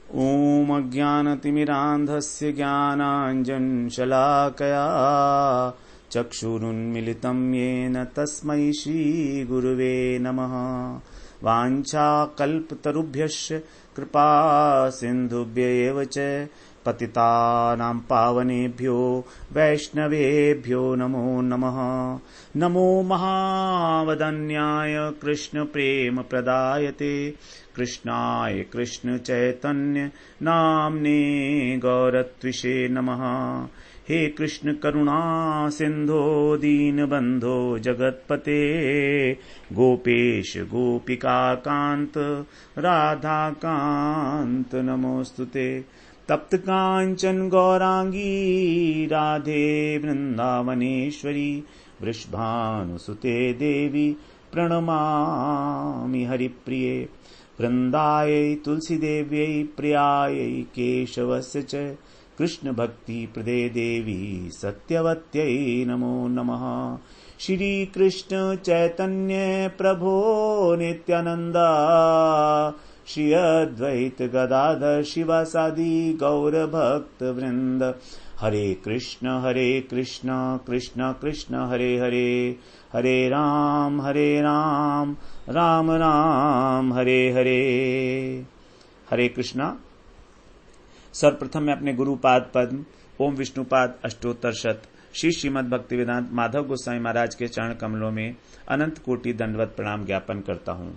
ॐ अज्ञानतिमिरान्धस्य ज्ञानाञ्जनशलाकया चक्षुरुन्मिलितं येन तस्मै श्रीगुरुवे नमः। वाञ्छाकल्पतरुभ्यश्च कृपा सिन्धुभ्यैव च पतितानां पावनेभ्यो वैष्णवेभ्यो नमो नमः। नमो महावदन्याय कृष्णप्रेम प्रदायते कृष्णाय कृष्ण चैतन्य नाम्ने गौरत्विषे नमः। हे कृष्ण करुणा सिंधो दीनबंधो जगत्पते गोपेश गोपिका कांत राधा कांत नमोस्तुते। तप्त कांचन गौरांगी राधे वृंदावनेश्वरी वृषभानुसुते देवी प्रणमामि हरिप्रिये। वृंदायै तुलसीदेव्यै प्रियायै केशवस्य च कृष्ण भक्ति प्रदे देवी सत्यवत्यै नमो नमः। श्री कृष्ण चैतन्य प्रभो नित्यानंद श्री अद्वैत गदाधर शिवासादि गौर भक्त वृंद। हरे कृष्ण कृष्ण कृष्ण हरे हरे हरे राम राम राम हरे हरे। हरे कृष्णा। सर्वप्रथम मैं अपने गुरुपाद पद्म ओम विष्णुपाद अष्टोत्तर शत श्री श्रीमद् भक्तिवेदांत माधव गोस्वामी महाराज के चरण कमलों में अनंत कोटि दंडवत प्रणाम ज्ञापन करता हूं।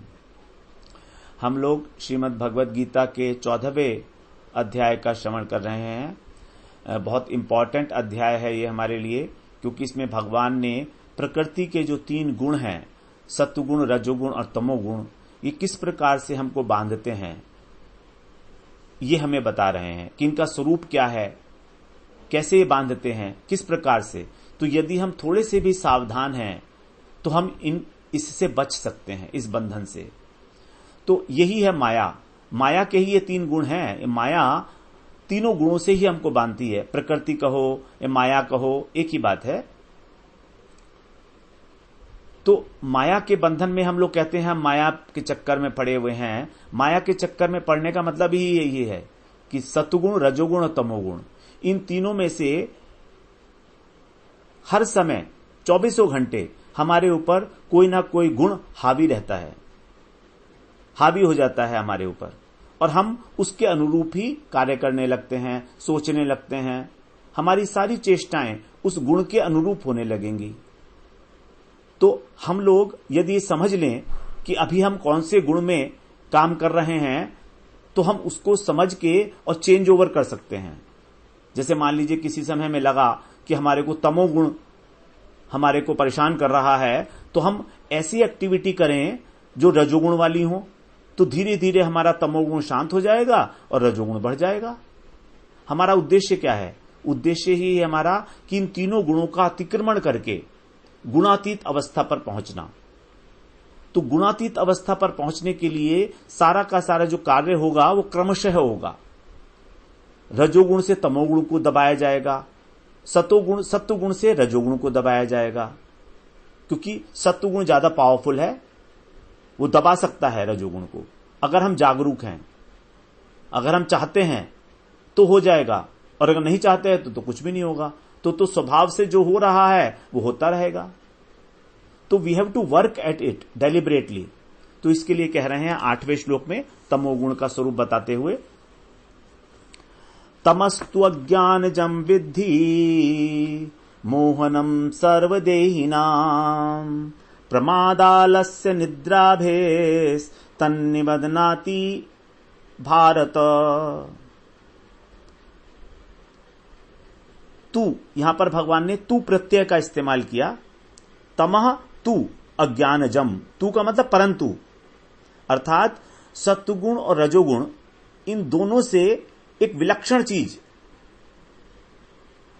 हम लोग श्रीमद् भगवद गीता के 14वें अध्याय का श्रवण कर रहे हैं। बहुत इंपॉर्टेंट अध्याय है ये हमारे लिए, क्योंकि इसमें भगवान ने प्रकृति के जो 3 गुण हैं, सत्वगुण, रजोगुण और तमोगुण, ये किस प्रकार से हमको बांधते हैं ये हमें बता रहे हैं कि इनका स्वरूप क्या है, कैसे ये बांधते हैं, किस प्रकार से। तो यदि हम थोड़े से भी सावधान हैं तो हम इससे बच सकते हैं, इस बंधन से। तो यही है माया। माया के ही ये 3 गुण हैं। माया तीनों गुणों से ही हमको बांधती है। प्रकृति कहो या माया कहो, एक ही बात है। तो माया के बंधन में हम लोग कहते हैं हम माया के चक्कर में पड़े हुए हैं। माया के चक्कर में पड़ने का मतलब ही यही है कि सत्वगुण, रजोगुण और तमोगुण, इन तीनों में से हर समय 24 घंटे हमारे ऊपर कोई ना कोई गुण हावी रहता है, हावी हो जाता है हमारे ऊपर, और हम उसके अनुरूप ही कार्य करने लगते हैं, सोचने लगते हैं। हमारी सारी चेष्टाएं उस गुण के अनुरूप होने लगेंगी। तो हम लोग यदि समझ लें कि अभी हम कौन से गुण में काम कर रहे हैं, तो हम उसको समझ के और चेंज ओवर कर सकते हैं। जैसे मान लीजिए किसी समय में लगा कि हमारे को तमोगुण हमारे को परेशान कर रहा है, तो हम ऐसी एक्टिविटी करें जो रजोगुण वाली हो, तो धीरे धीरे हमारा तमोगुण शांत हो जाएगा और रजोगुण बढ़ जाएगा। हमारा उद्देश्य क्या है? उद्देश्य ही है हमारा कि इन तीनों गुणों का अतिक्रमण करके गुणातीत अवस्था पर पहुंचना। तो गुणातीत अवस्था पर पहुंचने के लिए सारा का सारा जो कार्य होगा वो क्रमशः होगा। रजोगुण से तमोगुण को दबाया जाएगा, सत्वगुण से रजोगुण को दबाया जाएगा, क्योंकि सत्वगुण ज्यादा पावरफुल है, वो दबा सकता है रजोगुण को। अगर हम जागरूक हैं, अगर हम चाहते हैं तो हो जाएगा, और अगर नहीं चाहते हैं तो कुछ भी नहीं होगा। तो स्वभाव से जो हो रहा है वो होता रहेगा। तो we have to work at it deliberately. तो इसके लिए कह रहे हैं 8वें श्लोक में तमोगुण का स्वरूप बताते हुए, तमस्तु अज्ञानजं विद्धि मोहनम सर्वदेहिनां प्रमादालस्य निद्राभेस तन्निबध्नाति भारत। तू, यहां पर भगवान ने तू प्रत्यय का इस्तेमाल किया। तमह तू अज्ञानजम, तू का मतलब परंतु, अर्थात सत्वगुण और रजोगुण, इन दोनों से एक विलक्षण चीज,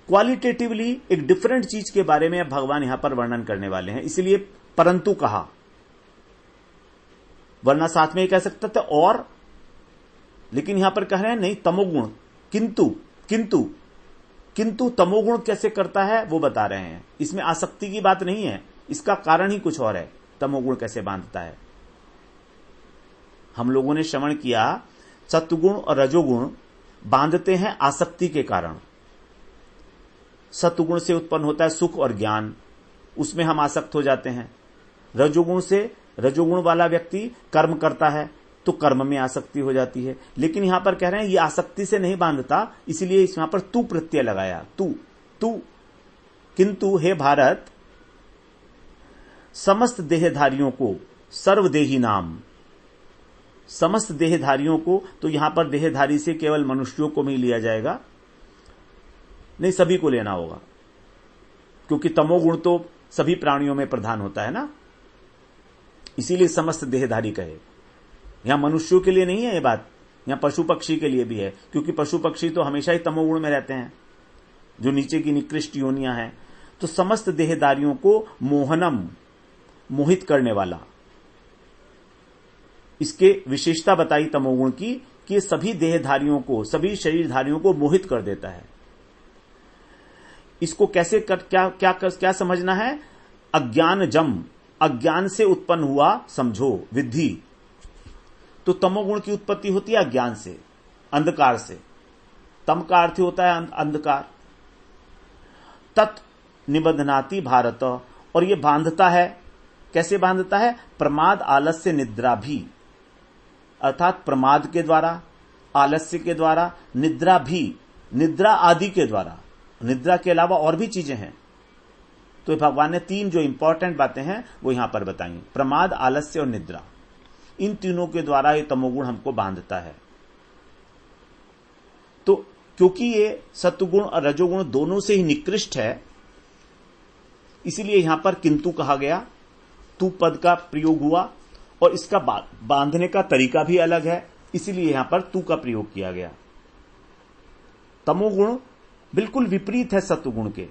क्वालिटेटिवली एक डिफरेंट चीज के बारे में भगवान यहां पर वर्णन करने वाले हैं, इसलिए परंतु कहा। वरना साथ में ही कह सकता था और, लेकिन यहां पर कह रहे हैं नहीं, तमोगुण। किंतु तमोगुण कैसे करता है वो बता रहे हैं। इसमें आसक्ति की बात नहीं है, इसका कारण ही कुछ और है। तमोगुण कैसे बांधता है? हम लोगों ने श्रवण किया सत्वगुण और रजोगुण बांधते हैं आसक्ति के कारण। सत्वगुण से उत्पन्न होता है सुख और ज्ञान, उसमें हम आसक्त हो जाते हैं। रजोगुण से, रजोगुण वाला व्यक्ति कर्म करता है तो कर्म में आसक्ति हो जाती है। लेकिन यहां पर कह रहे हैं ये आसक्ति से नहीं बांधता, इसलिए यहां पर तू प्रत्यय लगाया, तू तू। किंतु हे भारत, समस्त देहधारियों को, सर्वदेही नाम, समस्त देहधारियों को, तो यहां पर देहधारी से केवल मनुष्यों को नहीं लिया जाएगा, नहीं सभी को लेना होगा, क्योंकि तमोगुण तो सभी प्राणियों में प्रधान होता है ना, इसीलिए समस्त देहधारी कहे। यहां मनुष्यों के लिए नहीं है ये बात, यहां पशु पक्षी के लिए भी है, क्योंकि पशु पक्षी तो हमेशा ही तमोगुण में रहते हैं, जो नीचे की निकृष्ट योनियां हैं। तो समस्त देहधारियों को मोहनम, मोहित करने वाला, इसके विशेषता बताई तमोगुण की कि ये सभी देहधारियों को, सभी शरीरधारियों को मोहित कर देता है। इसको कैसे कर, क्या समझना है? अज्ञान जम, अज्ञान से उत्पन्न हुआ समझो, विद्धि। तो तमोगुण की उत्पत्ति होती है अज्ञान से, अंधकार से। तम का अर्थ होता है अंधकार। तत् निबधनाति भारत, और ये बांधता है, कैसे बांधता है? प्रमाद आलस्य निद्रा भी, अर्थात प्रमाद के द्वारा, आलस्य के द्वारा, निद्रा भी, निद्रा आदि के द्वारा। निद्रा के अलावा और भी चीजें हैं, तो भगवान ने तीन जो इंपॉर्टेंट बातें हैं वो यहां पर बताई, प्रमाद, आलस्य और निद्रा। इन तीनों के द्वारा ये तमोगुण हमको बांधता है। तो क्योंकि ये सत्वगुण और रजोगुण दोनों से ही निकृष्ट है, इसीलिए यहां पर किंतु कहा गया, तू पद का प्रयोग हुआ, और इसका बांधने का तरीका भी अलग है, इसीलिए यहां पर तू का प्रयोग किया गया। तमोगुण बिल्कुल विपरीत है सत्वगुण के,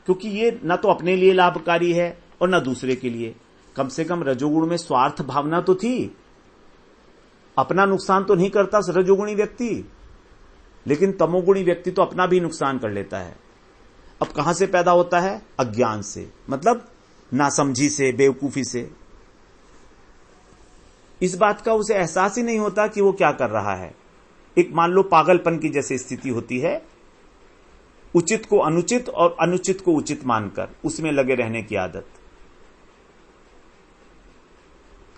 क्योंकि ये न तो अपने लिए लाभकारी है और न दूसरे के लिए। कम से कम रजोगुण में स्वार्थ भावना तो थी, अपना नुकसान तो नहीं करता रजोगुणी व्यक्ति, लेकिन तमोगुणी व्यक्ति तो अपना भी नुकसान कर लेता है। अब कहां से पैदा होता है? अज्ञान से, मतलब नासमझी से, बेवकूफी से। इस बात का उसे एहसास ही नहीं होता कि वो क्या कर रहा है। एक मान लो पागलपन की जैसी स्थिति होती है, उचित को अनुचित और अनुचित को उचित मानकर उसमें लगे रहने की आदत।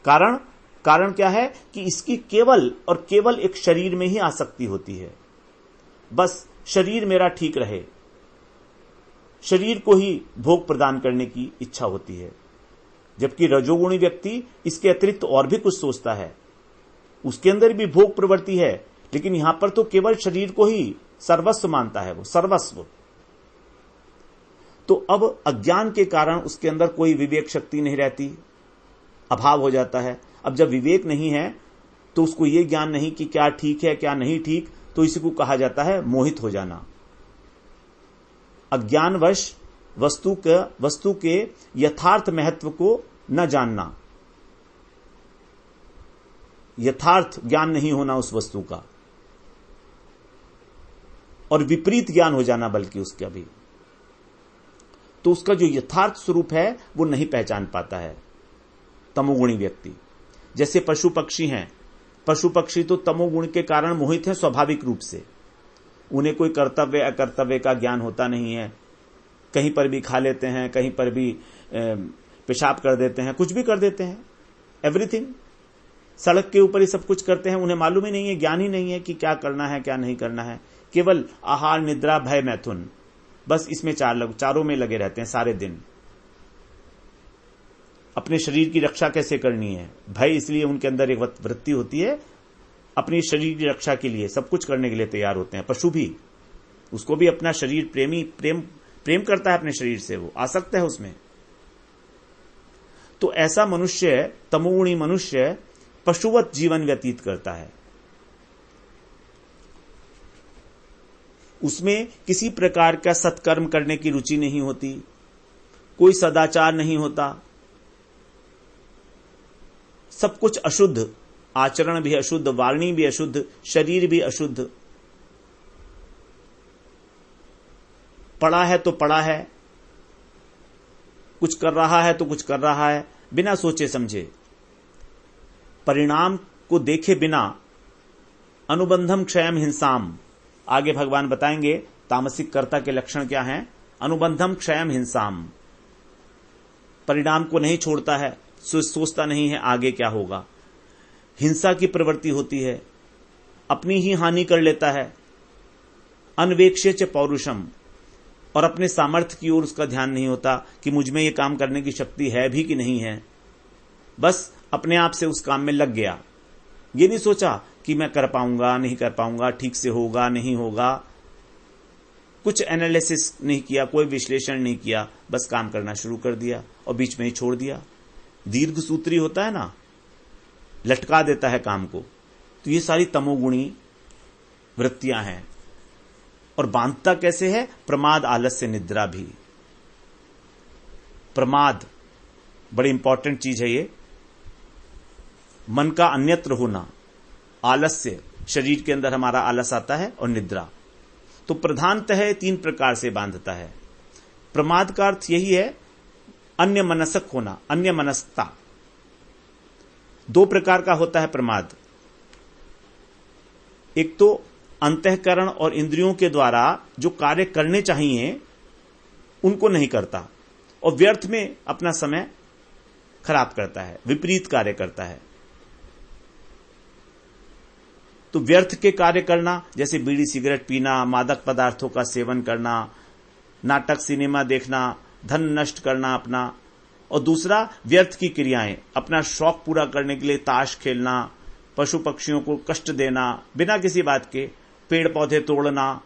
कारण क्या है कि इसकी केवल और केवल एक शरीर में ही आसक्ति होती है। बस शरीर मेरा ठीक रहे, शरीर को ही भोग प्रदान करने की इच्छा होती है। जबकि रजोगुणी व्यक्ति इसके अतिरिक्त और भी कुछ सोचता है, उसके अंदर भी भोग प्रवृत्ति है, लेकिन यहां पर तो केवल शरीर को ही सर्वस्व मानता है, वो सर्वस्व। तो अब अज्ञान के कारण उसके अंदर कोई विवेक शक्ति नहीं रहती, अभाव हो जाता है। अब जब विवेक नहीं है तो उसको ये ज्ञान नहीं कि क्या ठीक है क्या नहीं ठीक, तो इसी को कहा जाता है मोहित हो जाना। अज्ञानवश वस्तु के यथार्थ महत्व को न जानना, यथार्थ ज्ञान नहीं होना उस वस्तु का, और विपरीत ज्ञान हो जाना बल्कि उसका भी, तो उसका जो यथार्थ स्वरूप है वो नहीं पहचान पाता है तमोगुणी व्यक्ति। जैसे पशु पक्षी हैं, पशु पक्षी तो तमोगुण के कारण मोहित हैं स्वाभाविक रूप से। उन्हें कोई कर्तव्य अकर्तव्य का ज्ञान होता नहीं है, कहीं पर भी खा लेते हैं, कहीं पर भी पेशाब कर देते हैं, कुछ भी कर देते हैं, एवरीथिंग। सड़क के ऊपर ही सब कुछ करते हैं, उन्हें मालूम ही नहीं है, ज्ञान ही नहीं है कि क्या करना है क्या नहीं करना है। केवल आहार, निद्रा, भय, मैथुन, बस इसमें चारों में लगे रहते हैं सारे दिन। अपने शरीर की रक्षा कैसे करनी है, भय, इसलिए उनके अंदर एक वृत्ति होती है, अपनी शरीर की रक्षा के लिए सब कुछ करने के लिए तैयार होते हैं। पशु भी, उसको भी अपना शरीर प्रेम करता है अपने शरीर से, वो आसक्त है उसमें। तो ऐसा मनुष्य, तमोगुणी मनुष्य पशुवत जीवन व्यतीत करता है, उसमें किसी प्रकार का सत्कर्म करने की रुचि नहीं होती, कोई सदाचार नहीं होता, सब कुछ अशुद्ध, आचरण भी अशुद्ध, वाणी भी अशुद्ध, शरीर भी अशुद्ध। पड़ा है तो पड़ा है, कुछ कर रहा है तो कुछ कर रहा है, बिना सोचे समझे। परिणाम को देखे बिना अनुबंधम क्षयम हिंसाम, आगे भगवान बताएंगे तामसिक कर्ता के लक्षण क्या हैं। अनुबंधम क्षयम हिंसाम, परिणाम को नहीं छोड़ता है, सोचता नहीं है आगे क्या होगा, हिंसा की प्रवृत्ति होती है, अपनी ही हानि कर लेता है। अनवेक्ष्य च पौरुषम, और अपने सामर्थ्य की ओर उसका ध्यान नहीं होता कि मुझ में ये काम करने की शक्ति है भी कि नहीं है, बस अपने आप से उस काम में लग गया। ये नहीं सोचा कि मैं कर पाऊंगा नहीं कर पाऊंगा, ठीक से होगा नहीं होगा, कुछ एनालिसिस नहीं किया, कोई विश्लेषण नहीं किया, बस काम करना शुरू कर दिया और बीच में ही छोड़ दिया। दीर्घ सूत्री होता है ना, लटका देता है काम को। तो ये सारी तमोगुणी वृत्तियां हैं। और बांधता कैसे है? प्रमाद, आलस्य, निद्रा भी। प्रमाद बड़ी इंपॉर्टेंट चीज है ये, मन का अन्यत्र होना, आलस्य, शरीर के अंदर हमारा आलस आता है, और निद्रा। तो प्रधानतः 3 प्रकार से बांधता है। प्रमाद का अर्थ यही है अन्य मनसक होना, अन्य मनस्कता। 2 प्रकार का होता है प्रमाद। एक तो अंतःकरण और इंद्रियों के द्वारा जो कार्य करने चाहिए उनको नहीं करता और व्यर्थ में अपना समय खराब करता है, विपरीत कार्य करता है। तो व्यर्थ के कार्य करना, जैसे बीड़ी सिगरेट पीना, मादक पदार्थों का सेवन करना, नाटक सिनेमा देखना, धन नष्ट करना अपना। और दूसरा व्यर्थ की क्रियाएं, अपना शौक पूरा करने के लिए ताश खेलना, पशु पक्षियों को कष्ट देना बिना किसी बात के, पेड़ पौधे तोड़ना,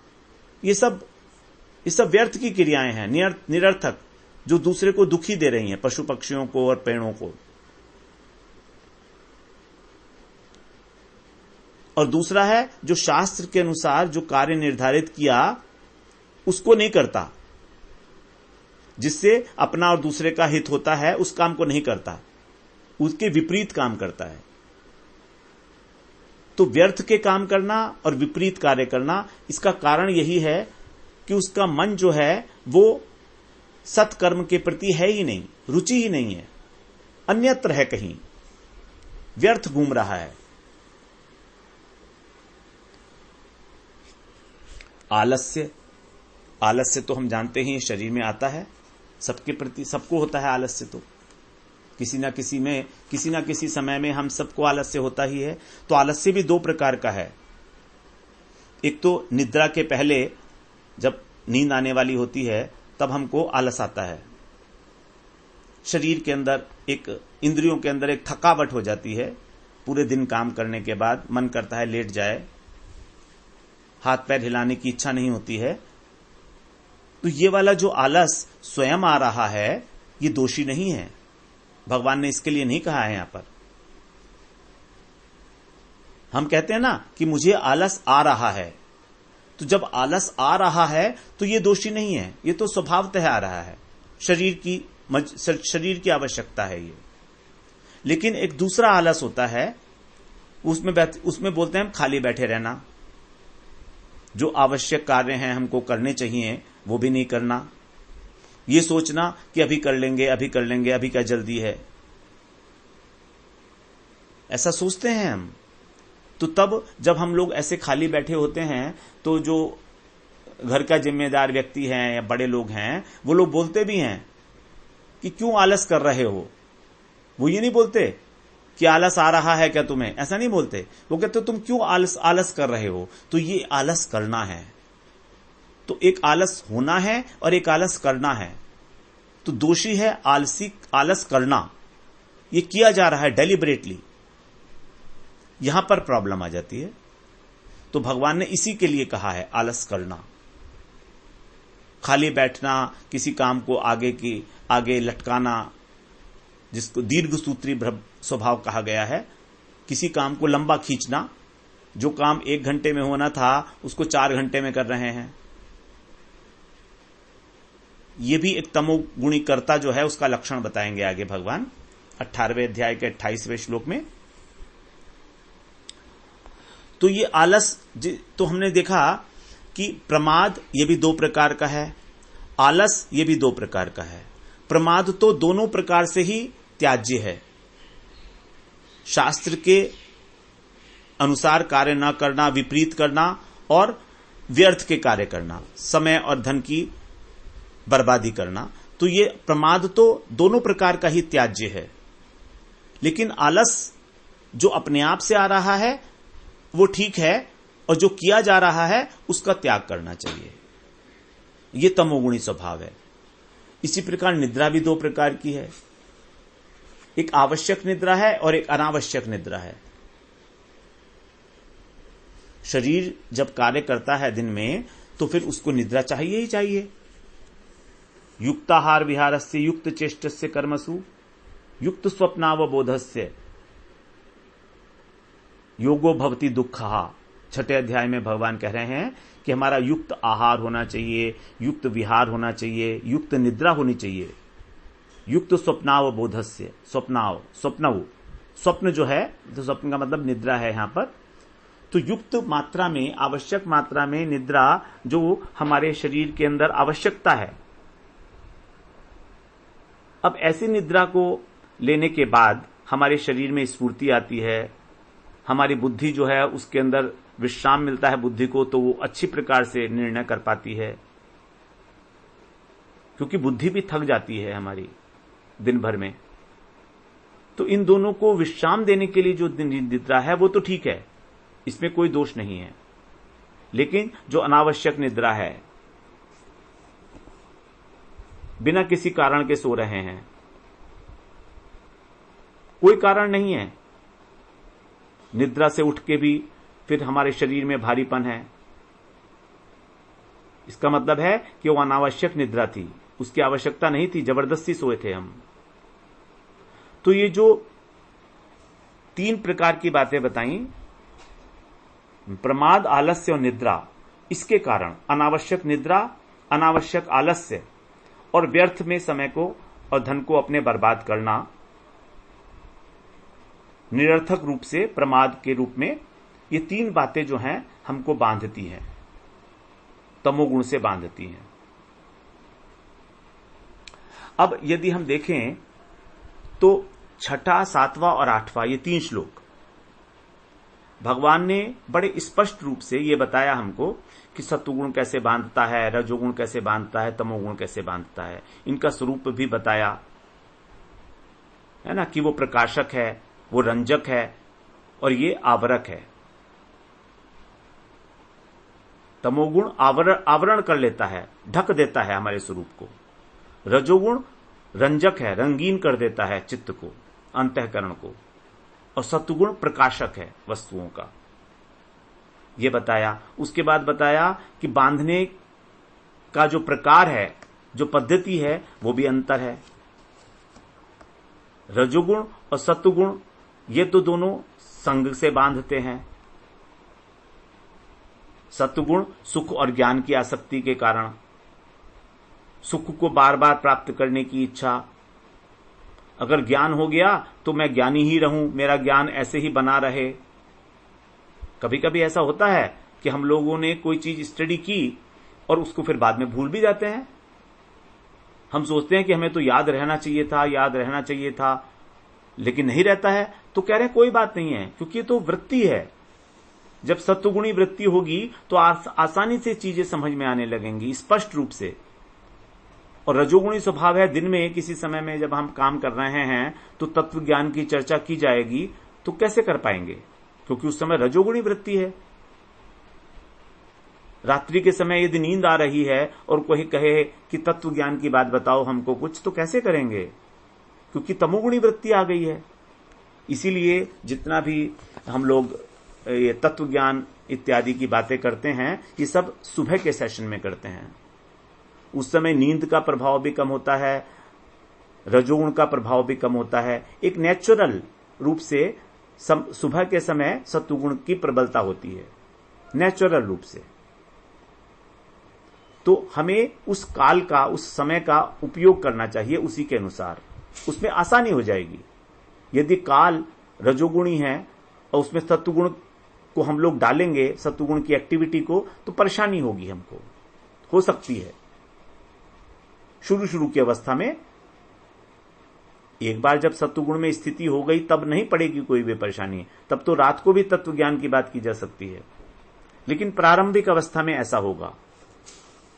ये सब व्यर्थ की क्रियाएं हैं, निरर्थक, जो दूसरे को दुखी दे रही हैं, पशु पक्षियों को और पेड़ों को। और दूसरा है जो शास्त्र के अनुसार जो कार्य निर्धारित किया उसको नहीं करता, जिससे अपना और दूसरे का हित होता है, उस काम को नहीं करता, उसके विपरीत काम करता है। तो व्यर्थ के काम करना और विपरीत कार्य करना, इसका कारण यही है कि उसका मन जो है वो सत्कर्म के प्रति है ही नहीं, रुचि ही नहीं है, अन्यत्र है, कहीं व्यर्थ घूम रहा है। आलस्य तो हम जानते हैं शरीर में आता है, सबके प्रति, सबको होता है आलस्य। तो किसी ना किसी समय में हम सबको आलस्य होता ही है। तो आलस्य भी 2 प्रकार का है। एक तो निद्रा के पहले जब नींद आने वाली होती है तब हमको आलस आता है, शरीर के अंदर इंद्रियों के अंदर एक थकावट हो जाती है, पूरे दिन काम करने के बाद मन करता है लेट जाए, हाथ पैर हिलाने की इच्छा नहीं होती है। तो ये वाला जो आलस स्वयं आ रहा है ये दोषी नहीं है, भगवान ने इसके लिए नहीं कहा है। यहां पर हम कहते हैं ना कि मुझे आलस आ रहा है, तो जब आलस आ रहा है तो ये दोषी नहीं है, ये तो स्वभावतः आ रहा है, शरीर की आवश्यकता है ये। लेकिन एक दूसरा आलस होता है, उसमें बोलते हैं हम खाली बैठे रहना, जो आवश्यक कार्य हैं हमको करने चाहिए वो भी नहीं करना, ये सोचना कि अभी कर लेंगे, अभी क्या जल्दी है, ऐसा सोचते हैं हम। तो तब जब हम लोग ऐसे खाली बैठे होते हैं तो जो घर का जिम्मेदार व्यक्ति है या बड़े लोग हैं वो लोग बोलते भी हैं कि क्यों आलस कर रहे हो। वो ये नहीं बोलते कि आलस आ रहा है क्या तुम्हें, ऐसा नहीं बोलते। वो कहते तुम क्यों आलस कर रहे हो। तो ये आलस करना है, तो एक आलस होना है और एक आलस करना है। तो दोषी है आलस करना, ये किया जा रहा है डेलिबरेटली, यहां पर प्रॉब्लम आ जाती है। तो भगवान ने इसी के लिए कहा है आलस करना, खाली बैठना, किसी काम को आगे लटकाना, जिसको दीर्घ सूत्री स्वभाव कहा गया है, किसी काम को लंबा खींचना, जो काम 1 घंटे में होना था उसको 4 घंटे में कर रहे हैं। ये भी एक तमोगुणी कर्ता जो है उसका लक्षण बताएंगे आगे भगवान 18वें अध्याय के 28वें श्लोक में। तो ये आलस, तो हमने देखा कि प्रमाद ये भी 2 प्रकार का है, आलस ये भी 2 प्रकार का है। प्रमाद तो दोनों प्रकार से ही त्याज्य है। शास्त्र के अनुसार कार्य न करना, विपरीत करना और व्यर्थ के कार्य करना, समय और धन की बर्बादी करना। तो ये प्रमाद तो दोनों प्रकार का ही त्याज्य है, लेकिन आलस जो अपने आप से आ रहा है वो ठीक है, और जो किया जा रहा है उसका त्याग करना चाहिए। ये तमोगुणी स्वभाव है। इसी प्रकार निद्रा भी दो प्रकार की है, एक आवश्यक निद्रा है और एक अनावश्यक निद्रा है। शरीर जब कार्य करता है दिन में तो फिर उसको निद्रा चाहिए ही चाहिए। युक्ताहार विहारस्य युक्त चेष्टस्य कर्मसु युक्त स्वप्नावबोधस्य योगो भवति दुःखः। छठे अध्याय में भगवान कह रहे हैं कि हमारा युक्त आहार होना चाहिए, युक्त विहार होना चाहिए, युक्त निद्रा होनी चाहिए, युक्त स्वप्नावबोधस्य। स्वप्न जो है, तो स्वप्न का मतलब निद्रा है यहां पर। तो युक्त मात्रा में, आवश्यक मात्रा में निद्रा जो हमारे शरीर के अंदर आवश्यकता है। अब ऐसी निद्रा को लेने के बाद हमारे शरीर में स्फूर्ति आती है, हमारी बुद्धि जो है उसके अंदर विश्राम मिलता है बुद्धि को, तो वो अच्छी प्रकार से निर्णय कर पाती है, क्योंकि बुद्धि भी थक जाती है हमारी दिन भर में। तो इन दोनों को विश्राम देने के लिए जो निद्रा है वो तो ठीक है, इसमें कोई दोष नहीं है। लेकिन जो अनावश्यक निद्रा है, बिना किसी कारण के सो रहे हैं, कोई कारण नहीं है, निद्रा से उठ के भी फिर हमारे शरीर में भारीपन है, इसका मतलब है कि वो अनावश्यक निद्रा थी, उसकी आवश्यकता नहीं थी, जबरदस्ती सोए थे हम। तो ये जो तीन प्रकार की बातें बताई, प्रमाद, आलस्य और निद्रा, इसके कारण अनावश्यक निद्रा, अनावश्यक आलस्य और व्यर्थ में समय को और धन को अपने बर्बाद करना, निरर्थक रूप से प्रमाद के रूप में, ये तीन बातें जो हैं हमको बांधती हैं, तमोगुण से बांधती हैं। अब यदि हम देखें तो छठा, सातवां और आठवां, ये तीन श्लोक भगवान ने बड़े स्पष्ट रूप से ये बताया हमको कि सत्वगुण कैसे बांधता है, रजोगुण कैसे बांधता है, तमोगुण कैसे बांधता है। इनका स्वरूप भी बताया है ना, कि वो प्रकाशक है, वो रंजक है और ये आवरक है। तमोगुण आवरण कर लेता है, ढक देता है हमारे स्वरूप को। रजोगुण रंजक है, रंगीन कर देता है चित्त को, अंतःकरण को। और सत्वगुण प्रकाशक है वस्तुओं का, ये बताया। उसके बाद बताया कि बांधने का जो प्रकार है, जो पद्धति है, वो भी अंतर है। रजोगुण और सत्वगुण ये तो दोनों संग से बांधते हैं। सत्वगुण सुख और ज्ञान की आसक्ति के कारण, सुख को बार बार प्राप्त करने की इच्छा। अगर ज्ञान हो गया तो मैं ज्ञानी ही रहूं, मेरा ज्ञान ऐसे ही बना रहे। कभी कभी ऐसा होता है कि हम लोगों ने कोई चीज स्टडी की और उसको फिर बाद में भूल भी जाते हैं। हम सोचते हैं कि हमें तो याद रहना चाहिए था, लेकिन नहीं रहता है। तो कह रहे हैं कोई बात नहीं है, क्योंकि ये तो वृत्ति है। जब सत्वगुणी वृत्ति होगी तो आसानी से चीजें समझ में आने लगेंगी, स्पष्ट रूप से। और रजोगुणी स्वभाव है, दिन में किसी समय में जब हम काम कर रहे हैं तो तत्व ज्ञान की चर्चा की जाएगी, तो कैसे कर पाएंगे, क्योंकि उस समय रजोगुणी वृत्ति है। रात्रि के समय यदि नींद आ रही है और कोई कहे कि तत्व ज्ञान की बात बताओ हमको कुछ, तो कैसे करेंगे, क्योंकि तमोगुणी वृत्ति आ गई है। इसीलिए जितना भी हम लोग ये तत्व ज्ञान इत्यादि की बातें करते हैं, ये सब सुबह के सेशन में करते हैं। उस समय नींद का प्रभाव भी कम होता है, रजोगुण का प्रभाव भी कम होता है। एक नेचुरल रूप से सुबह के समय सत्वगुण की प्रबलता होती है, नेचुरल रूप से। तो हमें उस काल का, उस समय का उपयोग करना चाहिए उसी के अनुसार, उसमें आसानी हो जाएगी। यदि काल रजोगुणी है और उसमें सत्वगुण को हम लोग डालेंगे, सत्वगुण की एक्टिविटी को, तो परेशानी होगी हमको, हो सकती है शुरू की अवस्था में। एक बार जब सत्वगुण में स्थिति हो गई तब नहीं पड़ेगी कोई भी परेशानी, तब तो रात को भी तत्व ज्ञान की बात की जा सकती है, लेकिन प्रारंभिक अवस्था में ऐसा होगा।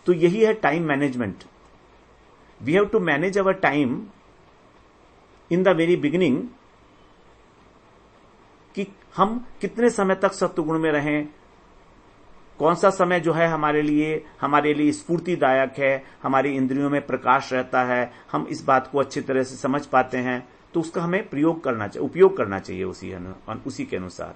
तो यही है time management. We have to manage our time in the very beginning, कि हम कितने समय तक सत्वगुण में रहें, कौन सा समय जो है हमारे लिए स्फूर्तिदायक है, हमारी इंद्रियों में प्रकाश रहता है, हम इस बात को अच्छी तरह से समझ पाते हैं, तो उसका हमें उपयोग करना चाहिए उसी के अनुसार।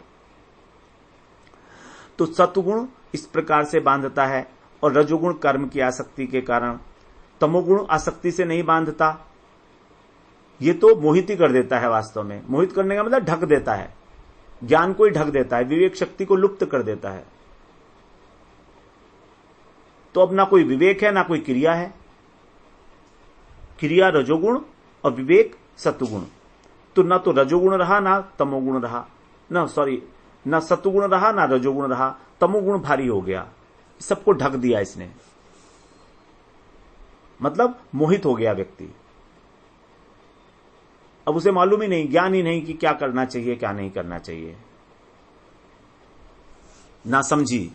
तो सत्वगुण इस प्रकार से बांधता है, और रजोगुण कर्म की आसक्ति के कारण, तमोगुण आसक्ति से नहीं बांधता, ये तो मोहित ही कर देता है। वास्तव में मोहित करने का मतलब ढक देता है, ज्ञान को ही ढक देता है, विवेक शक्ति को लुप्त कर देता है। तो अब ना कोई विवेक है ना कोई क्रिया है। क्रिया रजोगुण और विवेक सत्वगुण, तो ना तो रजोगुण रहा ना तमोगुण रहा, ना सत्वगुण रहा ना रजोगुण रहा, तमोगुण भारी हो गया, सबको ढक दिया इसने, मतलब मोहित हो गया व्यक्ति। अब उसे मालूम ही नहीं, ज्ञान ही नहीं कि क्या करना चाहिए क्या नहीं करना चाहिए, ना समझी,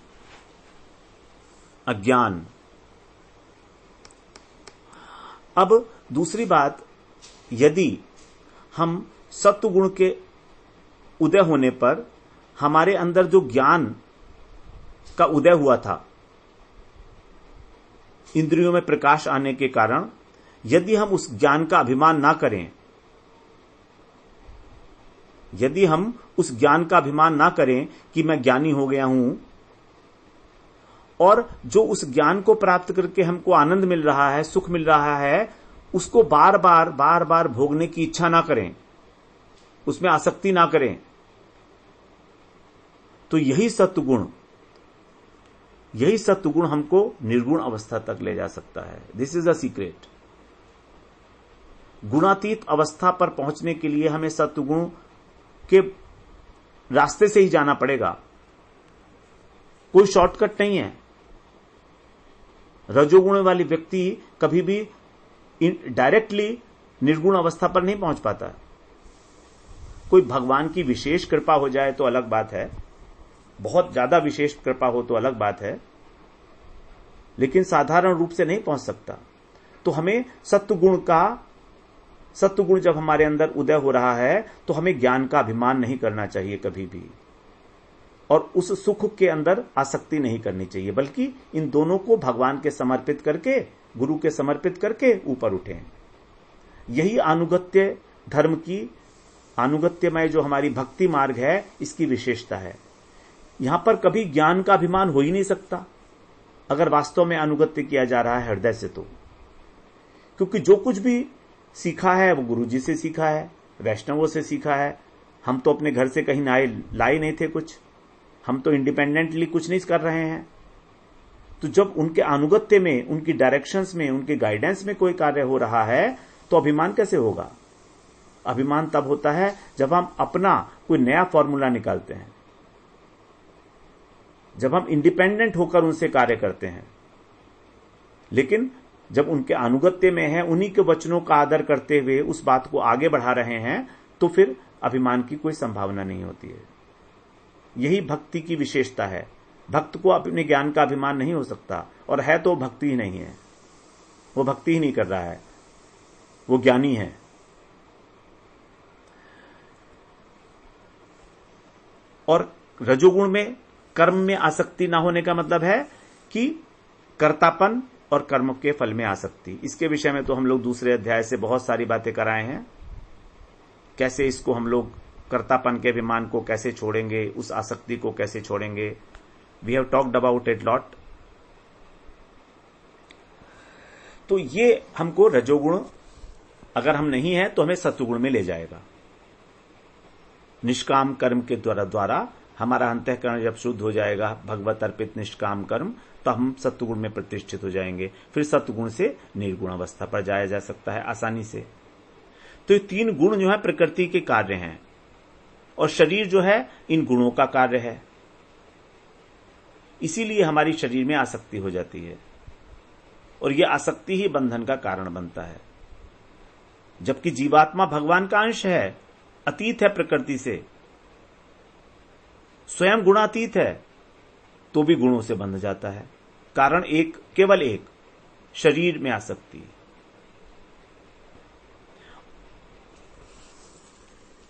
अज्ञान। अब दूसरी बात, यदि हम सत्वगुण के उदय होने पर हमारे अंदर जो ज्ञान का उदय हुआ था, इंद्रियों में प्रकाश आने के कारण, यदि हम उस ज्ञान का अभिमान ना करें, यदि हम उस ज्ञान का अभिमान ना करें कि मैं ज्ञानी हो गया हूं, और जो उस ज्ञान को प्राप्त करके हमको आनंद मिल रहा है, सुख मिल रहा है, उसको बार बार भोगने की इच्छा ना करें, उसमें आसक्ति ना करें, तो यही सत्वगुण हमको निर्गुण अवस्था तक ले जा सकता है। This is a secret. गुणातीत अवस्था पर पहुंचने के लिए हमें सत्वगुण के रास्ते से ही जाना पड़ेगा, कोई शॉर्टकट नहीं है। रजोगुण वाली व्यक्ति कभी भी डायरेक्टली निर्गुण अवस्था पर नहीं पहुंच पाता। कोई भगवान की विशेष कृपा हो जाए तो अलग बात है, बहुत ज्यादा विशेष कृपा हो तो अलग बात है, लेकिन साधारण रूप से नहीं पहुंच सकता। तो हमें सत्वगुण जब हमारे अंदर उदय हो रहा है तो हमें ज्ञान का अभिमान नहीं करना चाहिए कभी भी, और उस सुख के अंदर आसक्ति नहीं करनी चाहिए, बल्कि इन दोनों को भगवान के समर्पित करके, गुरु के समर्पित करके ऊपर उठें। यही अनुगत्य धर्म की, अनुगत्यमय जो हमारी भक्ति मार्ग है, इसकी विशेषता है। यहां पर कभी ज्ञान का अभिमान हो ही नहीं सकता अगर वास्तव में अनुगत्य किया जा रहा है हृदय से, तो क्योंकि जो कुछ भी सीखा है वो गुरु जी से सीखा है, वैष्णवों से सीखा है। हम तो अपने घर से कहीं लाए नहीं थे कुछ, हम तो इंडिपेंडेंटली कुछ नहीं कर रहे हैं। तो जब उनके अनुगत्य में, उनकी डायरेक्शंस में, उनके गाइडेंस में कोई कार्य हो रहा है, तो अभिमान कैसे होगा? अभिमान तब होता है जब हम अपना कोई नया फॉर्मूला निकालते हैं, जब हम इंडिपेंडेंट होकर उनसे कार्य करते हैं। लेकिन जब उनके अनुगत्य में है, उन्हीं के वचनों का आदर करते हुए उस बात को आगे बढ़ा रहे हैं, तो फिर अभिमान की कोई संभावना नहीं होती है। यही भक्ति की विशेषता है। भक्त को अपने ज्ञान का अभिमान नहीं हो सकता, और है तो भक्ति ही नहीं है, वो भक्ति ही नहीं कर रहा है, वो ज्ञानी है। और रजोगुण में कर्म में आसक्ति ना होने का मतलब है कि कर्तापन और कर्म के फल में आसक्ति। इसके विषय में तो हम लोग दूसरे अध्याय से बहुत सारी बातें कराए हैं, कैसे इसको हम लोग कर्तापन के अभिमान को कैसे छोड़ेंगे, उस आसक्ति को कैसे छोड़ेंगे। We have talked about it lot. तो ये हमको रजोगुण अगर हम नहीं है तो हमें सत्वगुण में ले जाएगा। निष्काम कर्म के द्वारा हमारा अंतःकरण जब शुद्ध हो जाएगा, भगवत अर्पित निष्काम कर्म, तो हम सत्वगुण में प्रतिष्ठित हो जाएंगे। फिर सत्वगुण से निर्गुण अवस्था पर जाया जा सकता है आसानी से। तो ये तीन गुण जो है प्रकृति के कार्य हैं, और शरीर जो है इन गुणों का कार्य है। इसीलिए हमारी शरीर में आसक्ति हो जाती है, और यह आसक्ति ही बंधन का कारण बनता है। जबकि जीवात्मा भगवान का अंश है, अतीत है प्रकृति से, स्वयं गुणातीत है, तो भी गुणों से बंध जाता है। कारण एक, केवल एक, शरीर में आसक्ति।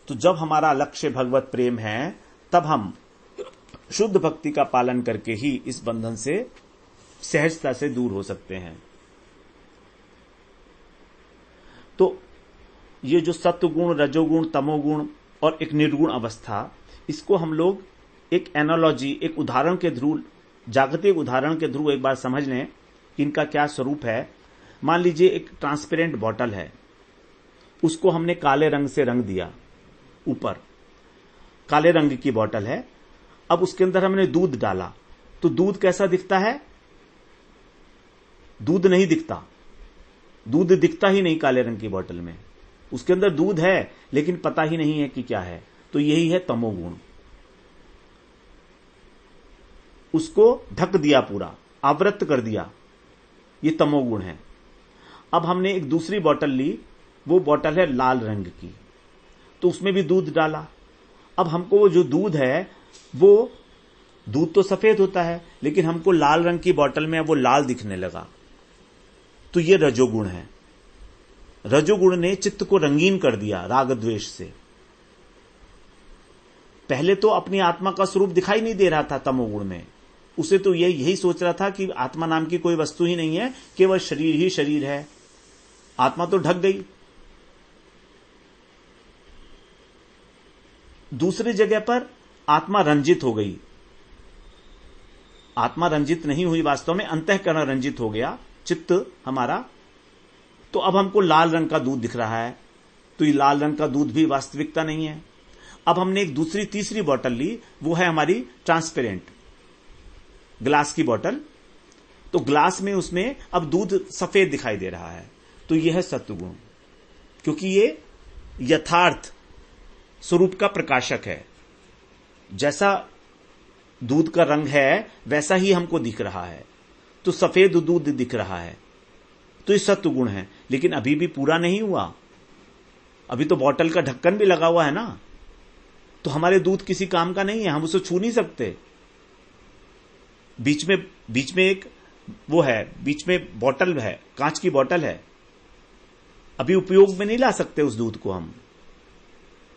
तो जब हमारा लक्ष्य भगवत प्रेम है, तब हम शुद्ध भक्ति का पालन करके ही इस बंधन से सहजता से दूर हो सकते हैं। तो ये जो सत्वगुण, रजोगुण, तमोगुण और एक निर्गुण अवस्था, इसको हम लोग एक एनालॉजी, एक उदाहरण के थ्रू, जागतिक उदाहरण के थ्रू एक बार समझ लें कि इनका क्या स्वरूप है। मान लीजिए एक ट्रांसपेरेंट बॉटल है, उसको हमने काले रंग से रंग दिया, ऊपर काले रंग की बॉटल है, अब उसके अंदर हमने दूध डाला, तो दूध कैसा दिखता है? दूध नहीं दिखता, दूध दिखता ही नहीं काले रंग की बॉटल में। उसके अंदर दूध है लेकिन पता ही नहीं है कि क्या है। तो यही है तमोगुण। उसको ढक दिया, पूरा आवृत कर दिया, ये तमोगुण है। अब हमने एक दूसरी बॉटल ली, वो बॉटल है लाल रंग की, तो उसमें भी दूध डाला। अब हमको वो जो दूध है, वो दूध तो सफेद होता है, लेकिन हमको लाल रंग की बॉटल में वो लाल दिखने लगा, तो ये रजोगुण है। रजोगुण ने चित्त को रंगीन कर दिया राग द्वेष से। पहले तो अपनी आत्मा का स्वरूप दिखाई नहीं दे रहा था तमोगुण में, उसे तो यही सोच रहा था कि आत्मा नाम की कोई वस्तु ही नहीं है, केवल शरीर ही शरीर है। आत्मा तो ढक गई। दूसरी जगह पर आत्मा रंजित हो गई। आत्मा रंजित नहीं हुई, वास्तव में अंतःकरण रंजित हो गया, चित्त हमारा। तो अब हमको लाल रंग का दूध दिख रहा है, तो ये लाल रंग का दूध भी वास्तविकता नहीं है। अब हमने एक दूसरी तीसरी बोतल ली, वो है हमारी ट्रांसपेरेंट ग्लास की बोतल, तो ग्लास में उसमें अब दूध सफेद दिखाई दे रहा है, तो यह है सत्वगुण, क्योंकि ये यथार्थ स्वरूप का प्रकाशक है। जैसा दूध का रंग है वैसा ही हमको दिख रहा है, तो सफेद दूध दिख रहा है, तो ये सत्वगुण है। लेकिन अभी भी पूरा नहीं हुआ, अभी तो बोतल का ढक्कन भी लगा हुआ है ना, तो हमारे दूध किसी काम का नहीं है, हम उसे छू नहीं सकते। बीच में एक वो है, बीच में बोतल है, कांच की बोतल है, अभी उपयोग में नहीं ला सकते उस दूध को हम।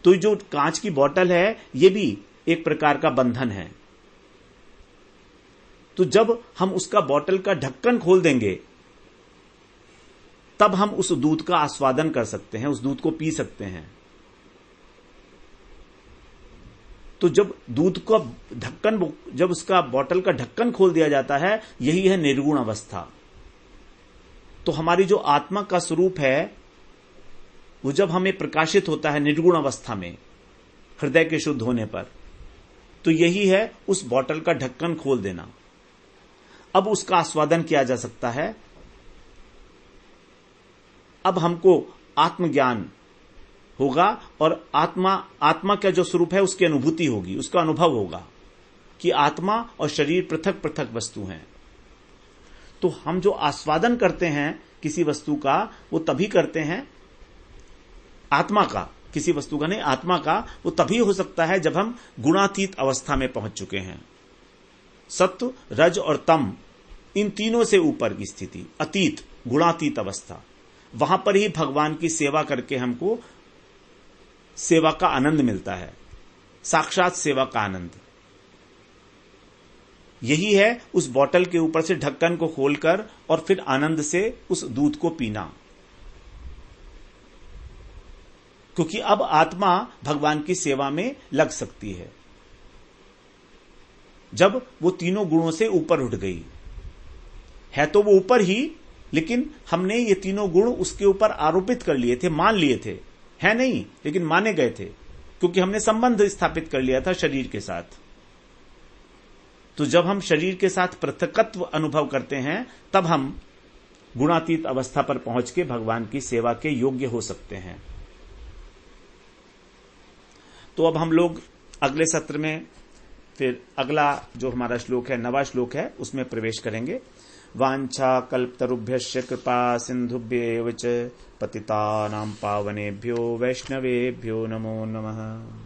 तो जो कांच की बोतल है ये भी एक प्रकार का बंधन है। तो जब हम उसका बोतल का ढक्कन खोल देंगे तब हम उस दूध का आस्वादन कर सकते हैं, उस दूध को पी सकते हैं। तो जब दूध का ढक्कन, जब उसका बोतल का ढक्कन खोल दिया जाता है, यही है निर्गुण अवस्था। तो हमारी जो आत्मा का स्वरूप है वो जब हमें प्रकाशित होता है निर्गुण अवस्था में, हृदय के शुद्ध होने पर, तो यही है उस बोतल का ढक्कन खोल देना। अब उसका आस्वादन किया जा सकता है। अब हमको आत्मज्ञान होगा और आत्मा का जो स्वरूप है उसकी अनुभूति होगी, उसका अनुभव होगा कि आत्मा और शरीर पृथक पृथक वस्तु हैं। तो हम जो आस्वादन करते हैं किसी वस्तु का, वो तभी करते हैं, आत्मा का, किसी वस्तु का नहीं, आत्मा का, वो तभी हो सकता है जब हम गुणातीत अवस्था में पहुंच चुके हैं। सत्व, रज और तम, इन तीनों से ऊपर की स्थिति, अतीत, गुणातीत अवस्था, वहां पर ही भगवान की सेवा करके हमको सेवा का आनंद मिलता है, साक्षात सेवा का आनंद। यही है उस बोतल के ऊपर से ढक्कन को खोलकर और फिर आनंद से उस दूध को पीना, क्योंकि अब आत्मा भगवान की सेवा में लग सकती है जब वो तीनों गुणों से ऊपर उठ गई है। तो वो ऊपर ही, लेकिन हमने ये तीनों गुण उसके ऊपर आरोपित कर लिए थे, मान लिए थे, है नहीं, लेकिन माने गए थे, क्योंकि हमने संबंध स्थापित कर लिया था शरीर के साथ। तो जब हम शरीर के साथ पृथकत्व अनुभव करते हैं, तब हम गुणातीत अवस्था पर पहुंच के भगवान की सेवा के योग्य हो सकते हैं। तो अब हम लोग अगले सत्र में फिर अगला जो हमारा श्लोक है, 9वां श्लोक है, उसमें प्रवेश करेंगे। वाञ्छाकल्पतरुभ्यश्च कृपा सिन्धुभ्येव च पतितानां पावनेभ्यो वैष्णवेभ्यो नमो नमः।